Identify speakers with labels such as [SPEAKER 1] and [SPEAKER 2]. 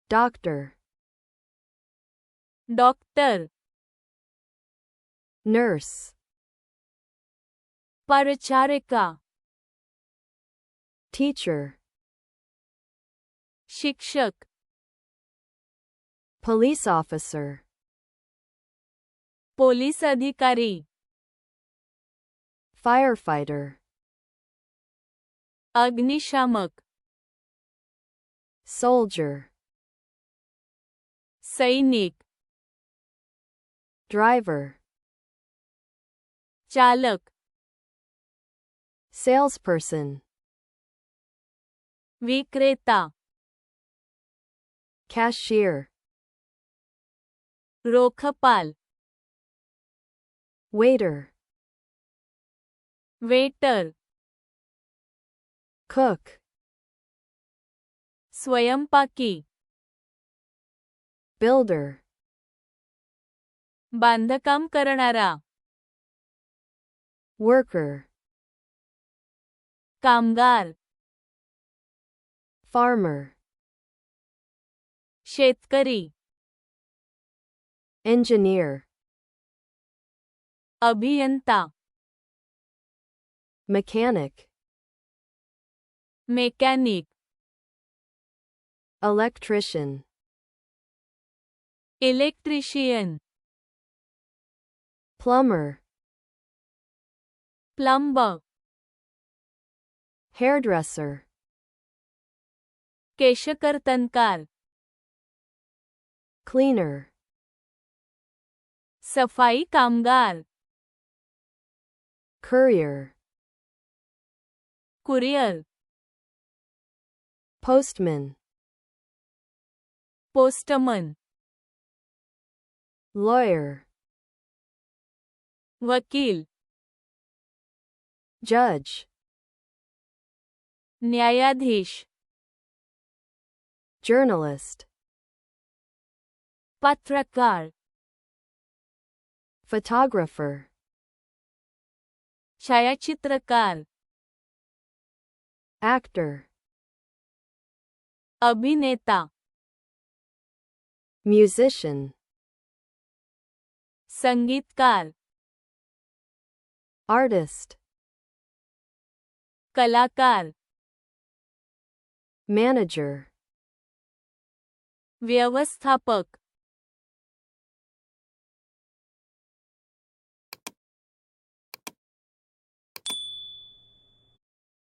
[SPEAKER 1] doctor,
[SPEAKER 2] doctor,
[SPEAKER 1] nurse,
[SPEAKER 2] परिचारिका,
[SPEAKER 1] teacher,
[SPEAKER 2] शिक्षक,
[SPEAKER 1] police officer,
[SPEAKER 2] police अधिकारी,
[SPEAKER 1] firefighter,
[SPEAKER 2] अग्निशामक,
[SPEAKER 1] soldier,
[SPEAKER 2] सैनिक,
[SPEAKER 1] driver,
[SPEAKER 2] चालक,
[SPEAKER 1] salesperson,
[SPEAKER 2] विक्रेता,
[SPEAKER 1] cashier,
[SPEAKER 2] रोखपाल,
[SPEAKER 1] waiter,
[SPEAKER 2] waiter,
[SPEAKER 1] cook,
[SPEAKER 2] स्वयंपाकी,
[SPEAKER 1] builder,
[SPEAKER 2] बांधकाम करणारा,
[SPEAKER 1] worker,
[SPEAKER 2] कामगार,
[SPEAKER 1] farmer,
[SPEAKER 2] शेतकरी,
[SPEAKER 1] engineer,
[SPEAKER 2] अभियंता,
[SPEAKER 1] mechanic,
[SPEAKER 2] mechanic,
[SPEAKER 1] electrician,
[SPEAKER 2] electrician,
[SPEAKER 1] plumber,
[SPEAKER 2] plumber,
[SPEAKER 1] hairdresser,
[SPEAKER 2] केशकर्तनकार,
[SPEAKER 1] cleaner,
[SPEAKER 2] सफाई कामगार,
[SPEAKER 1] courier,
[SPEAKER 2] courier,
[SPEAKER 1] postman,
[SPEAKER 2] postman,
[SPEAKER 1] lawyer,
[SPEAKER 2] वकील,
[SPEAKER 1] judge,
[SPEAKER 2] न्यायाधीश,
[SPEAKER 1] journalist,
[SPEAKER 2] पत्रकार,
[SPEAKER 1] photographer,
[SPEAKER 2] छायाचित्रकार,
[SPEAKER 1] actor,
[SPEAKER 2] अभिनेता,
[SPEAKER 1] musician,
[SPEAKER 2] संगीतकार,
[SPEAKER 1] artist,
[SPEAKER 2] कलाकार,
[SPEAKER 1] manager,
[SPEAKER 2] व्यवस्थापक,